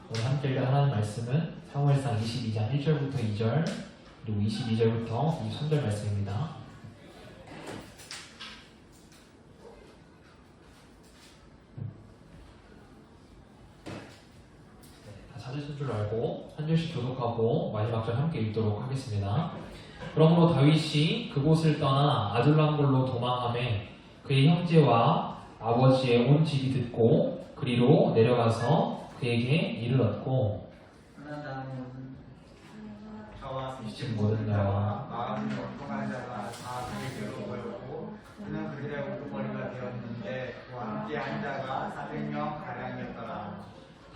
오늘 함께 하는 말씀은 사무엘상 22장 1절부터 2절 그리고 22절부터 23절 말씀입니다. 다 찾으신 줄 알고 한 절씩 교독하고 마지막 절 함께 읽도록 하겠습니다. 그러므로 다윗이 그곳을 떠나 아둘람굴로 도망하매 그의 형제와 아버지의 온 집이 듣고 그리로 내려가서 그에게 이르렀고 저와 미친 모든 자와 마음이 원통한 자가 다 그에게로 모였고 그는 그들의 우두머리가 되었는데 그와 함께 한 자가 400명 가량이었더라.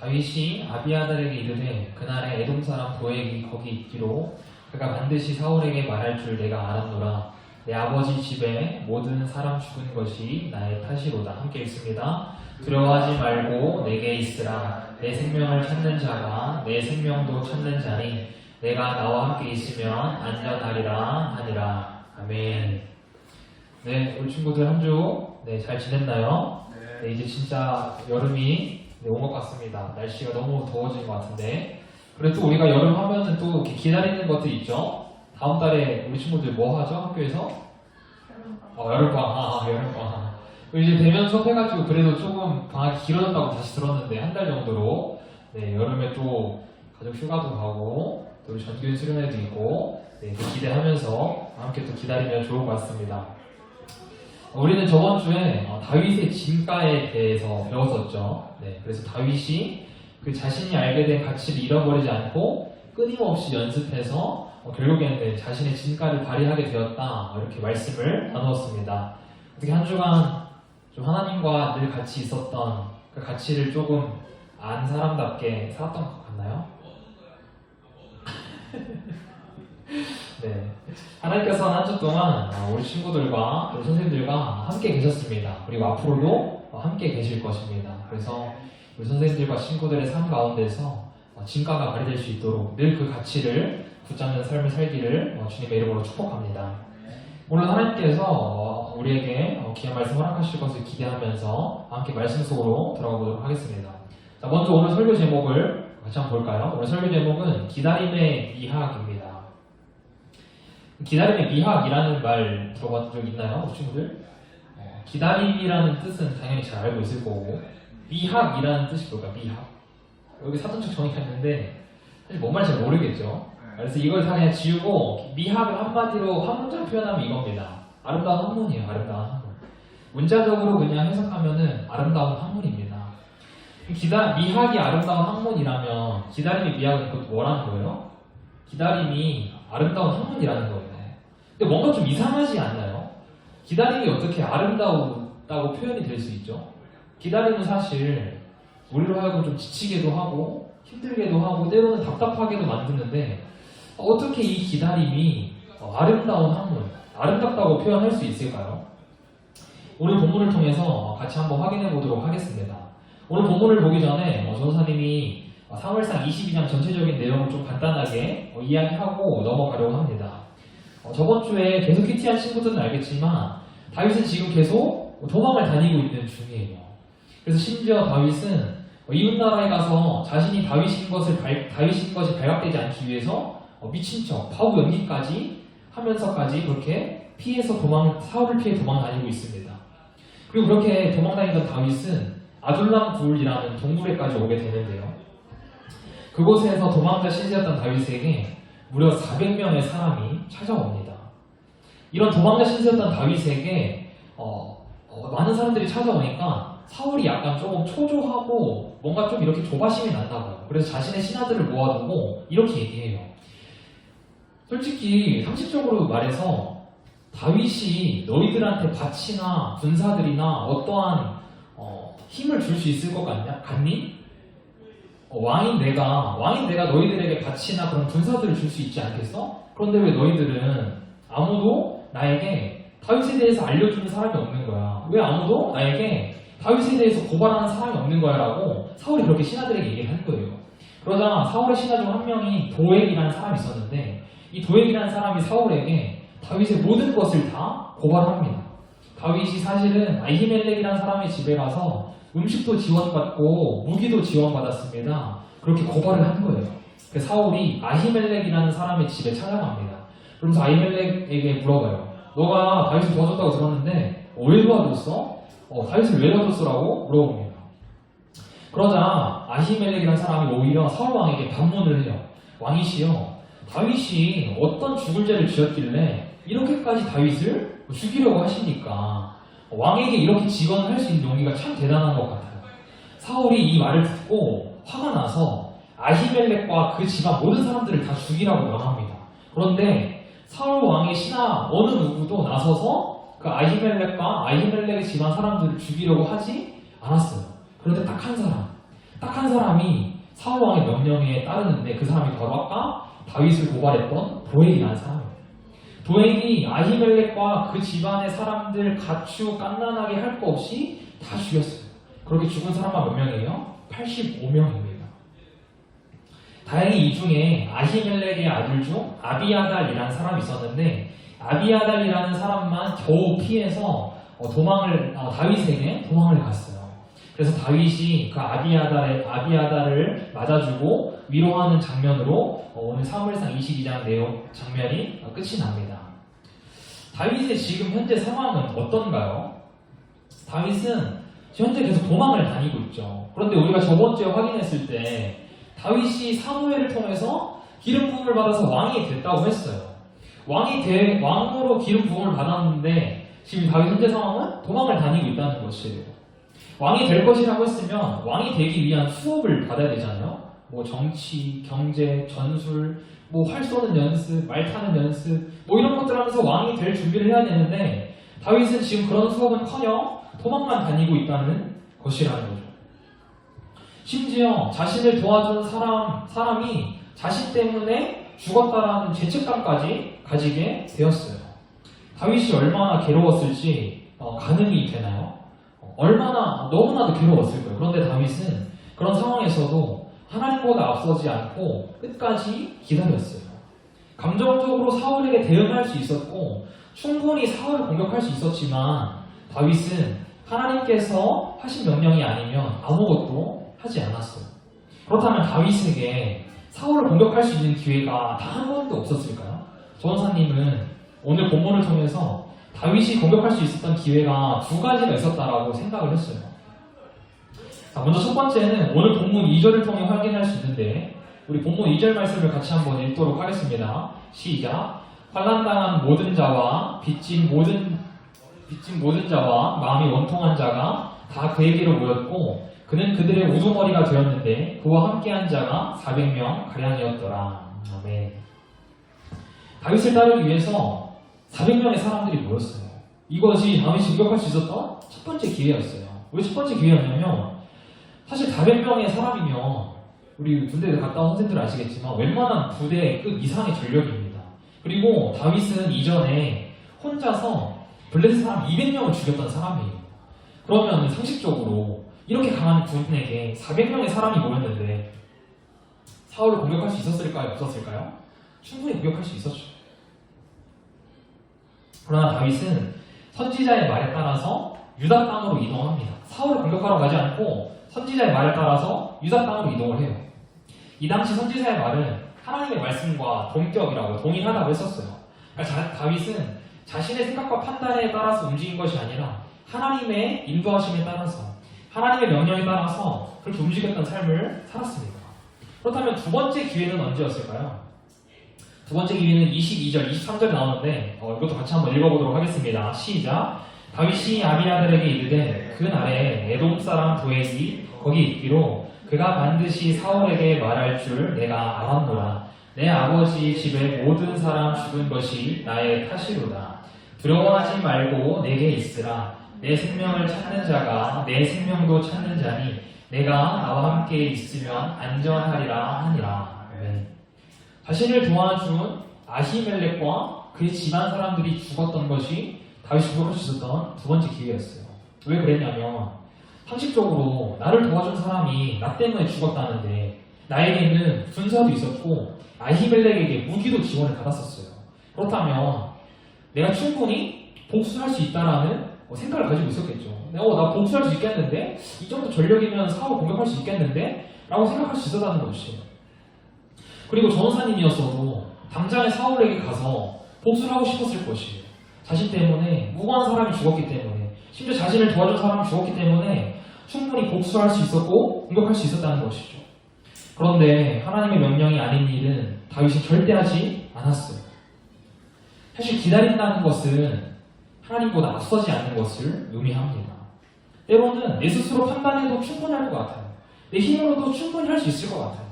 다윗이 아비아달에게 이르되 그날에 에돔 사람 도액이 거기 있기로 그가 반드시 사울에게 말할 줄 내가 알았노라. 내 아버지 집에 모든 사람 죽은 것이 나의 탓이로다. 함께 읽습니다. 두려워하지 말고 내게 있으라. 내 생명을 찾는 자가 내 생명도 찾는 자니 내가 나와 함께 있으면 안전하리라 하니라. 아멘. 네, 우리 친구들 한 주 잘 지냈나요? 네, 이제 진짜 여름이 온 것 같습니다. 날씨가 너무 더워진 것 같은데. 그래도 또 우리가 여름 하면은 또 이렇게 기다리는 것들 있죠? 다음 달에 우리 친구들 뭐 하죠? 학교에서? 여름방학. 여름방학. 이제 대면 수업 해가지고 그래도 조금 방학이 길어졌다고 다시 들었는데 한 달 정도로. 네, 여름에 또 가족 휴가도 가고 또 전교인 수련회도 있고 네, 또 기대하면서 함께 또 기다리면 좋을 것 같습니다. 우리는 저번 주에 다윗의 진가에 대해서 배웠었죠. 네, 그래서 다윗이 그 자신이 알게 된 가치를 잃어버리지 않고 끊임없이 연습해서 결국에는 자신의 진가를 발휘하게 되었다. 이렇게 말씀을 나누었습니다. 어떻게 한 주간 좀 하나님과 늘 같이 있었던 그 가치를 조금 안 사람답게 살았던 것 같나요? 네, 하나님께서는 한 주 동안 우리 친구들과 우리 선생님들과 함께 계셨습니다. 그리고 앞으로도 함께 계실 것입니다. 그래서 우리 선생님들과 친구들의 삶 가운데서 진가가 발휘될 수 있도록 늘 그 가치를 붙잡는 삶을 살기를 주님의 이름으로 축복합니다. 오늘 하나님께서 우리에게 귀한 말씀 허락하실 것을 기대하면서 함께 말씀 속으로 들어가 보도록 하겠습니다. 자, 먼저 오늘 설교 제목을 같이 한번 볼까요? 오늘 설교 제목은 기다림의 미학입니다. 기다림의 미학이라는 말 들어본 적 있나요? 우리 친구들? 기다림이라는 뜻은 당연히 잘 알고 있을 거고 미학이라는 뜻이 뭘까요? 미학. 여기 사전적 정의가 있는데 사실 뭔 말인지 잘 모르겠죠. 그래서 이걸 다 그냥 지우고 미학을 한마디로 한 문장 표현하면 이겁니다. 아름다운 학문이에요. 아름다운 학문. 문자적으로 그냥 해석하면은 아름다운 학문입니다. 미학이 아름다운 학문이라면 기다림의 미학은 그것도 뭐라는 거예요? 기다림이 아름다운 학문이라는 거예요. 근데 뭔가 좀 이상하지 않나요? 기다림이 어떻게 아름다웠다고 표현이 될 수 있죠? 기다림은 사실 우리로 하여금 좀 지치게도 하고 힘들게도 하고 때로는 답답하게도 만드는데 어떻게 이 기다림이 아름다운 학문, 아름답다고 표현할 수 있을까요? 오늘 본문을 통해서 같이 한번 확인해 보도록 하겠습니다. 오늘 본문을 보기 전에 전사님이 사무엘상 22장 전체적인 내용을 좀 간단하게 이야기하고 넘어가려고 합니다. 저번 주에 계속 큐티한 친구들은 알겠지만 다윗은 지금 계속 도망을 다니고 있는 중이에요. 그래서 심지어 다윗은 이웃나라에 가서 자신이 다윗인 것이 발각되지 않기 위해서 미친 척, 파우 연기까지 하면서까지 그렇게 사울을 피해 도망 다니고 있습니다. 그리고 그렇게 도망 다니던 다윗은 아둘람 굴이라는 동굴에까지 오게 되는데요. 그곳에서 도망자 신세였던 다윗에게 무려 400명의 사람이 찾아옵니다. 이런 도망자 신세였던 다윗에게 많은 사람들이 찾아오니까 사울이 약간 조금 초조하고 뭔가 좀 이렇게 조바심이 났나 봐요. 그래서 자신의 신하들을 모아두고 이렇게 얘기해요. 솔직히 상식적으로 말해서 다윗이 너희들한테 밭이나 군사들이나 어떠한 힘을 줄 수 있을 것 같니? 왕인 내가 너희들에게 밭이나 그런 군사들을 줄 수 있지 않겠어? 그런데 왜 너희들은 아무도 나에게 다윗에 대해서 알려주는 사람이 없는 거야? 왜 아무도 나에게 다윗에 대해서 고발하는 사람이 없는 거야? 라고 사울이 그렇게 신하들에게 얘기를 한 거예요. 그러자 사울의 신하 중 한 명이 도액이라는 사람이 있었는데 이 도액이라는 사람이 사울에게 다윗의 모든 것을 다 고발합니다. 다윗이 사실은 아히멜렉이라는 사람의 집에 가서 음식도 지원받고 무기도 지원받았습니다. 그렇게 고발을 한 거예요. 그 사울이 아히멜렉이라는 사람의 집에 찾아갑니다. 그러면서 아히멜렉에게 물어봐요. 너가 다윗을 도와줬다고 들었는데 왜 도와줬어? 다윗을 왜 도와줬어라고 물어봅니다. 그러자 아히멜렉이라는 사람이 오히려 사울 왕에게 반문을 해요. 왕이시여, 다윗이 어떤 죽을 죄를 지었길래 이렇게까지 다윗을 죽이려고 하시니까 왕에게 이렇게 직언을 할 수 있는 용기가 참 대단한 것 같아요. 사울이 이 말을 듣고 화가 나서 아히멜렉과 그 집안 모든 사람들을 다 죽이라고 명합니다. 그런데 사울 왕의 신하 어느 누구도 나서서 그 아히멜렉의 집안 사람들을 죽이려고 하지 않았어요. 그런데 딱 한 사람이 사울 왕의 명령에 따르는데 그 사람이 바로 아까 다윗을 고발했던 도액이라는 사람이에요. 도액이 아히멜렉과 그 집안의 사람들 가축 깐난하게 할 거 없이 다 죽였어요. 그렇게 죽은 사람만 몇 명이에요? 85명입니다. 다행히 이 중에 아히멜렉의 아들 중 아비아달이라는 사람이 있었는데 아비아달이라는 사람만 겨우 피해서 다윗에게 도망을 갔어요. 그래서 다윗이 그 아비아달을 맞아주고 위로하는 장면으로 오늘 사무엘상 22장 내용 장면이 끝이 납니다. 다윗의 지금 현재 상황은 어떤가요? 다윗은 현재 계속 도망을 다니고 있죠. 그런데 우리가 저번주에 확인했을 때 다윗이 사무엘을 통해서 기름 부음을 받아서 왕이 됐다고 했어요. 왕으로 기름 부음을 받았는데 지금 다윗 현재 상황은 도망을 다니고 있다는 것이에요. 왕이 될 것이라고 했으면 왕이 되기 위한 수업을 받아야 되잖아요. 뭐 정치, 경제, 전술, 뭐 활 쏘는 연습, 말 타는 연습, 뭐 이런 것들 하면서 왕이 될 준비를 해야 되는데 다윗은 지금 그런 수업은커녕 도망만 다니고 있다는 것이라는 거죠. 심지어 자신을 도와준 사람이 자신 때문에 죽었다라는 죄책감까지 가지게 되었어요. 다윗이 얼마나 괴로웠을지 가늠이 되나요? 너무나도 괴로웠을 거예요. 그런데 다윗은 그런 상황에서도 하나님보다 앞서지 않고 끝까지 기다렸어요. 감정적으로 사울에게 대응할 수 있었고 충분히 사울을 공격할 수 있었지만 다윗은 하나님께서 하신 명령이 아니면 아무것도 하지 않았어요. 그렇다면 다윗에게 사울을 공격할 수 있는 기회가 단 한 번도 없었을까요? 조원사님은 오늘 본문을 통해서 다윗이 공격할 수 있었던 기회가 두 가지가 있었다라고 생각을 했어요. 자, 먼저 첫 번째는 오늘 본문 2절을 통해 확인할 수 있는데 우리 본문 2절 말씀을 같이 한번 읽도록 하겠습니다. 시작. 환난당한 모든 자와 빚진 모든 자와 마음이 원통한 자가 다 그에게로 모였고 그는 그들의 우두머리가 되었는데 그와 함께한 자가 400명 가량이었더라. 아멘. 다윗을 따르기 위해서 400명의 사람들이 모였어요. 이것이 다윗이 공격할 수 있었던 첫 번째 기회였어요. 왜 첫 번째 기회였냐면 사실 400명의 사람이면 우리 군대에 갔다 온 선생님들 아시겠지만 웬만한 부대의 끝 이상의 전력입니다. 그리고 다윗은 이전에 혼자서 블레셋 사람 200명을 죽였던 사람이에요. 그러면 상식적으로 이렇게 강한 군에게 400명의 사람이 모였는데 사울을 공격할 수 있었을까요? 없었을까요? 충분히 공격할 수 있었죠. 그러나 다윗은 선지자의 말에 따라서 유다 땅으로 이동합니다. 사울을 공격하러 가지 않고 선지자의 말에 따라서 유다 땅으로 이동을 해요. 이 당시 선지자의 말은 하나님의 말씀과 동일하다고 했었어요. 그러니까 다윗은 자신의 생각과 판단에 따라서 움직인 것이 아니라 하나님의 인도하심에 따라서 하나님의 명령에 따라서 그렇게 움직였던 삶을 살았습니다. 그렇다면 두 번째 기회는 언제였을까요? 두 번째 기회는 22절, 23절에 나오는데 이것도 같이 한번 읽어보도록 하겠습니다. 시작. 다윗이 아비아달에게 이르되 그날에 에돔 사람 도액이 거기 있기로 그가 반드시 사울에게 말할 줄 내가 알았노라. 내 아버지 집의 모든 사람 죽은 것이 나의 탓이로다. 두려워하지 말고 내게 있으라. 내 생명을 찾는 자가 내 생명도 찾는 자니 내가 나와 함께 있으면 안전하리라 하니라. 아멘. 자신을 도와준 아히멜렉과 그의 집안 사람들이 죽었던 것이 다윗이 공격할 수 있었던 두 번째 기회였어요. 왜 그랬냐면 상식적으로 나를 도와준 사람이 나 때문에 죽었다는데 나에게는 군사도 있었고 아히멜렉에게 무기도 지원을 받았었어요. 그렇다면 내가 충분히 복수할 수 있다라는 생각을 가지고 있었겠죠. 나 복수할 수 있겠는데? 이 정도 전력이면 사울 공격할 수 있겠는데? 라고 생각할 수 있었다는 것이. 그리고 전도사님이었어도 당장에 사울에게 가서 복수를 하고 싶었을 것이에요. 자신 때문에 무고한 사람이 죽었기 때문에, 심지어 자신을 도와준 사람이 죽었기 때문에 충분히 복수할 수 있었고 공격할 수 있었다는 것이죠. 그런데 하나님의 명령이 아닌 일은 다윗이 절대 하지 않았어요. 사실 기다린다는 것은 하나님보다 앞서지 않는 것을 의미합니다. 때로는 내 스스로 판단해도 충분할 것 같아요. 내 힘으로도 충분히 할 수 있을 것 같아요.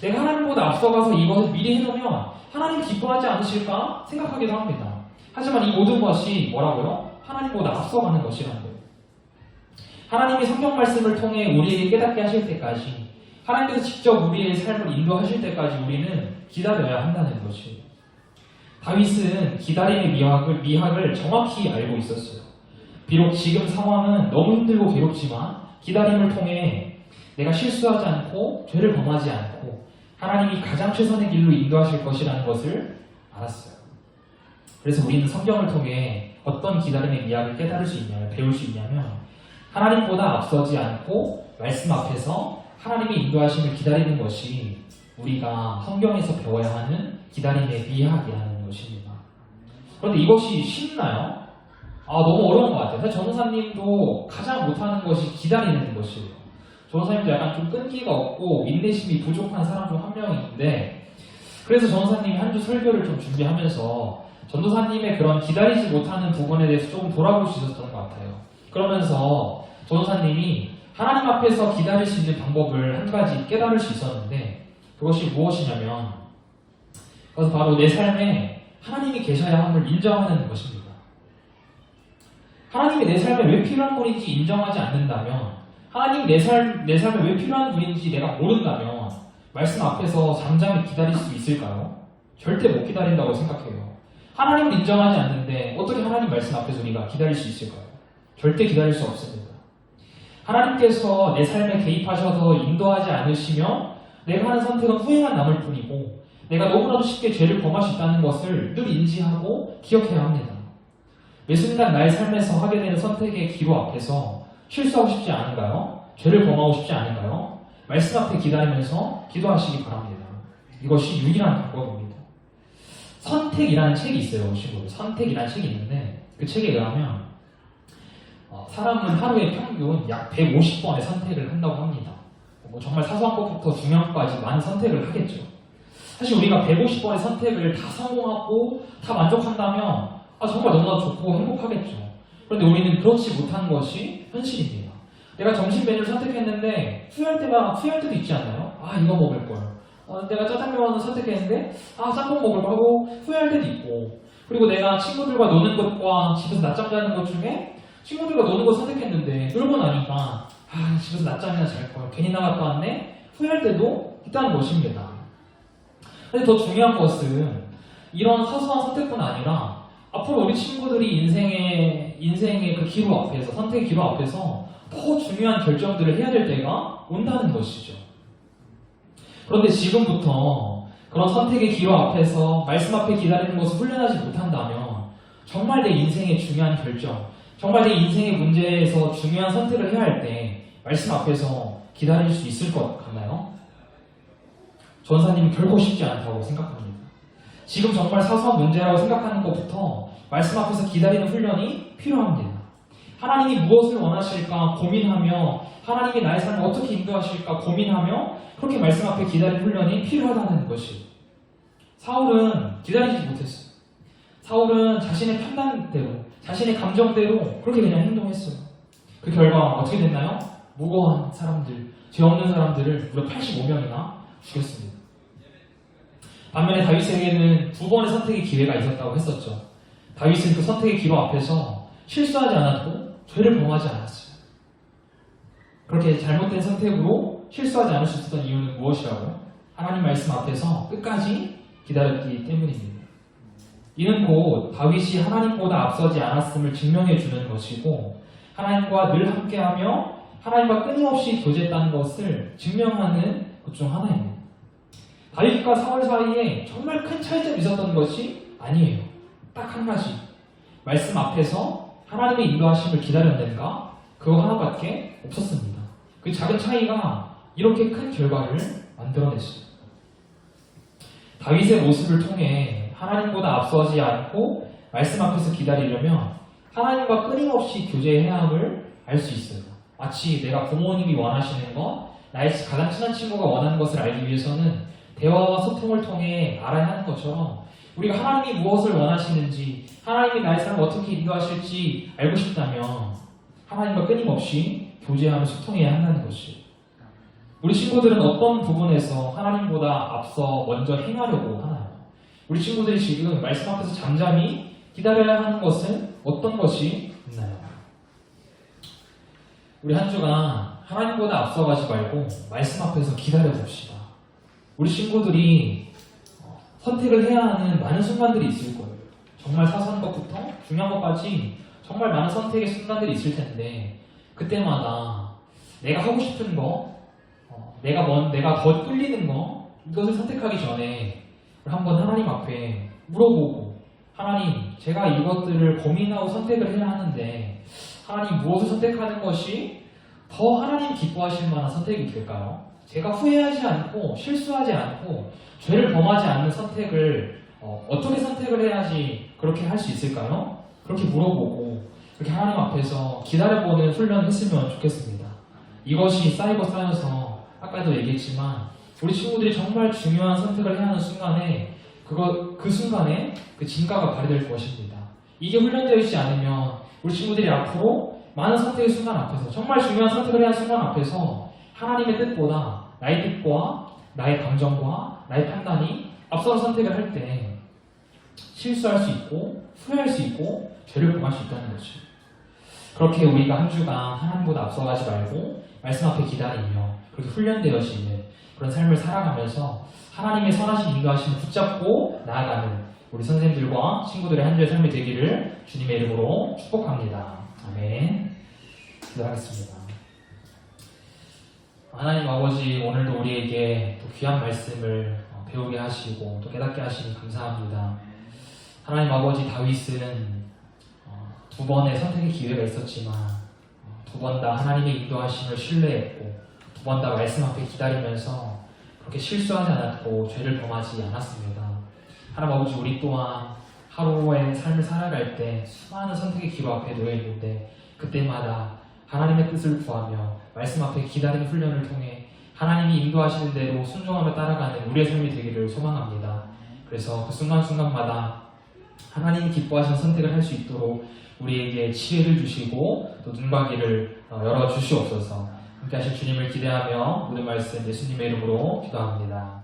내가 하나님보다 앞서가서 이것을 미리 해놓으면 하나님 기뻐하지 않으실까 생각하기도 합니다. 하지만 이 모든 것이 뭐라고요? 하나님보다 앞서가는 것이라는 거예요. 하나님이 성경 말씀을 통해 우리에게 깨닫게 하실 때까지, 하나님께서 직접 우리의 삶을 인도하실 때까지 우리는 기다려야 한다는 것이에요. 다윗은 기다림의 미학을 정확히 알고 있었어요. 비록 지금 상황은 너무 힘들고 괴롭지만 기다림을 통해 내가 실수하지 않고 죄를 범하지 않고 하나님이 가장 최선의 길로 인도하실 것이라는 것을 알았어요. 그래서 우리는 성경을 통해 어떤 기다림의 미학을 깨달을 수 있냐면, 배울 수 있냐면, 하나님보다 앞서지 않고 말씀 앞에서 하나님의 인도하심을 기다리는 것이 우리가 성경에서 배워야 하는 기다림의 미학이라는 것입니다. 그런데 이것이 쉽나요? 너무 어려운 것 같아요. 사실 전도사님도 가장 못하는 것이 기다리는 것이에요. 전도사님도 약간 좀 끈기가 없고 인내심이 부족한 사람 중 한 명인데, 그래서 전도사님이 한 주 설교를 좀 준비하면서 전도사님의 그런 기다리지 못하는 부분에 대해서 조금 돌아볼 수 있었던 것 같아요. 그러면서 전도사님이 하나님 앞에서 기다릴 수 있는 방법을 한 가지 깨달을 수 있었는데, 그것이 무엇이냐면, 그것은 바로 내 삶에 하나님이 계셔야 함을 인정하는 것입니다. 하나님이 내 삶에 왜 필요한 분인지 인정하지 않는다면, 하나님이 내 삶에 왜 필요한 분인지 내가 모른다면 말씀 앞에서 잠잠히 기다릴 수 있을까요? 절대 못 기다린다고 생각해요. 하나님을 인정하지 않는데 어떻게 하나님 말씀 앞에서 우리가 기다릴 수 있을까요? 절대 기다릴 수 없습니다. 하나님께서 내 삶에 개입하셔서 인도하지 않으시면 내가 하는 선택은 후회만 남을 뿐이고, 내가 너무나도 쉽게 죄를 범할 수 있다는 것을 늘 인지하고 기억해야 합니다. 매 순간 나의 삶에서 하게 되는 선택의 기로 앞에서 실수하고 싶지 않은가요? 죄를 범하고 싶지 않은가요? 말씀 앞에 기다리면서 기도하시기 바랍니다. 이것이 유일한 방법입니다. 선택이라는 책이 있어요, 친구들. 선택이라는 책이 있는데, 그 책에 의하면 사람은 하루에 평균 약 150번의 선택을 한다고 합니다. 정말 사소한 것부터 중요한 것까지 많은 선택을 하겠죠. 사실 우리가 150번의 선택을 다 성공하고 다 만족한다면 정말 너무나 좋고 행복하겠죠. 그런데 우리는 그렇지 못한 것이 현실입니다. 내가 점심 메뉴를 선택했는데 후회할 때도 있지 않나요? 이거 먹을 걸. 내가 짜장면을 선택했는데 짬뽕 먹을 걸 하고 후회할 때도 있고, 그리고 내가 친구들과 노는 것과 집에서 낮잠 자는 것 중에 친구들과 노는 걸 선택했는데 놀고 나니까 집에서 낮잠이나 잘 걸. 괜히 나갔다 왔네? 후회할 때도 있다는 것입니다. 근데 더 중요한 것은 이런 사소한 선택뿐 아니라 앞으로 우리 친구들이 인생의 그 기로 앞에서, 선택의 기로 앞에서 더 중요한 결정들을 해야 될 때가 온다는 것이죠. 그런데 지금부터 그런 선택의 기로 앞에서 말씀 앞에 기다리는 것을 훈련하지 못한다면 정말 내 인생의 중요한 결정, 정말 내 인생의 문제에서 중요한 선택을 해야 할 때 말씀 앞에서 기다릴 수 있을 것 같나요? 전사님은 결코 쉽지 않다고 생각합니다. 지금 정말 사소한 문제라고 생각하는 것부터 말씀 앞에서 기다리는 훈련이 필요합니다. 하나님이 무엇을 원하실까 고민하며, 하나님이 나의 삶을 어떻게 인도하실까 고민하며 그렇게 말씀 앞에 기다리는 훈련이 필요하다는 것이. 사울은 기다리지 못했어요. 사울은 자신의 판단대로, 자신의 감정대로 그렇게 그냥 행동했어요. 그 결과 어떻게 됐나요? 무고한 사람들, 죄 없는 사람들을 무려 85명이나 죽였습니다. 반면에 다윗에게는 2번의 선택의 기회가 있었다고 했었죠. 다윗은 그 선택의 기로 앞에서 실수하지 않아도 죄를 범하지 않았어요. 그렇게 잘못된 선택으로 실수하지 않을 수 있었던 이유는 무엇이라고? 하나님 말씀 앞에서 끝까지 기다렸기 때문입니다. 이는 곧 다윗이 하나님보다 앞서지 않았음을 증명해 주는 것이고, 하나님과 늘 함께하며 하나님과 끊임없이 교제했다는 것을 증명하는 것 중 하나입니다. 다윗과 사울 사이에 정말 큰 차이점이 있었던 것이 아니에요. 딱 한 가지. 말씀 앞에서 하나님의 인도하심을 기다렸는가? 그거 하나밖에 없었습니다. 그 작은 차이가 이렇게 큰 결과를 만들어냈어요. 다윗의 모습을 통해 하나님보다 앞서지 않고 말씀 앞에서 기다리려면 하나님과 끊임없이 교제해야 함을 알 수 있어요. 마치 내가 부모님이 원하시는 것, 나의 가장 친한 친구가 원하는 것을 알기 위해서는 대화와 소통을 통해 알아야 하는 것처럼 우리가 하나님이 무엇을 원하시는지, 하나님이 나의 삶을 어떻게 인도하실지 알고 싶다면 하나님과 끊임없이 교제하며 소통해야 한다는 것이에요. 우리 친구들은 어떤 부분에서 하나님보다 앞서 먼저 행하려고 하나요? 우리 친구들이 지금 말씀 앞에서 잠잠히 기다려야 하는 것은 어떤 것이 있나요? 우리 한 주간 하나님보다 앞서가지 말고 말씀 앞에서 기다려봅시다. 우리 친구들이 선택을 해야 하는 많은 순간들이 있을 거예요. 정말 사소한 것부터 중요한 것까지 정말 많은 선택의 순간들이 있을 텐데 그때마다 내가 하고 싶은 거, 내가 더 끌리는 거, 이것을 선택하기 전에 한번 하나님 앞에 물어보고, 하나님, 제가 이것들을 고민하고 선택을 해야 하는데 하나님 무엇을 선택하는 것이 더 하나님 기뻐하실 만한 선택이 될까요? 제가 후회하지 않고 실수하지 않고 죄를 범하지 않는 선택을 어떻게 선택을 해야지 그렇게 할 수 있을까요? 그렇게 물어보고 그렇게 하나님 앞에서 기다려보는 훈련을 했으면 좋겠습니다. 이것이 쌓이고 쌓여서 아까도 얘기했지만 우리 친구들이 정말 중요한 선택을 해야 하는 순간에 그 순간에 그 진가가 발휘될 것입니다. 이게 훈련되어 있지 않으면 우리 친구들이 앞으로 많은 선택의 순간 앞에서 정말 중요한 선택을 해야 하는 순간 앞에서 하나님의 뜻보다 나의 뜻과 나의 감정과 나의 판단이 앞서는 선택을 할 때 실수할 수 있고 후회할 수 있고 죄를 범할 수 있다는 거죠. 그렇게 우리가 한 주간 하나님보다 앞서가지 말고 말씀 앞에 기다리며 그렇게 훈련되어지는 그런 삶을 살아가면서 하나님의 선하신 인도하심을 붙잡고 나아가는 우리 선생님들과 친구들의 한 주의 삶이 되기를 주님의 이름으로 축복합니다. 아멘. 기도하겠습니다. 하나님 아버지, 오늘도 우리에게 또 귀한 말씀을 배우게 하시고 또 깨닫게 하시니 감사합니다. 하나님 아버지, 다윗은 두 번의 선택의 기회가 있었지만 두 번 다 하나님의 인도하심을 신뢰했고 두 번 다 말씀 앞에 기다리면서 그렇게 실수하지 않았고 죄를 범하지 않았습니다. 하나님 아버지, 우리 또한 하루의 삶을 살아갈 때 수많은 선택의 기로 앞에 놓여 있는데 그때마다 하나님의 뜻을 구하며 말씀 앞에 기다리는 훈련을 통해 하나님이 인도하시는 대로 순종하며 따라가는 우리의 삶이 되기를 소망합니다. 그래서 그 순간순간마다 하나님이 기뻐하시는 선택을 할 수 있도록 우리에게 지혜를 주시고 또 눈과 귀를 열어 주시옵소서. 함께 하실 주님을 기대하며 모든 말씀 예수님의 이름으로 기도합니다.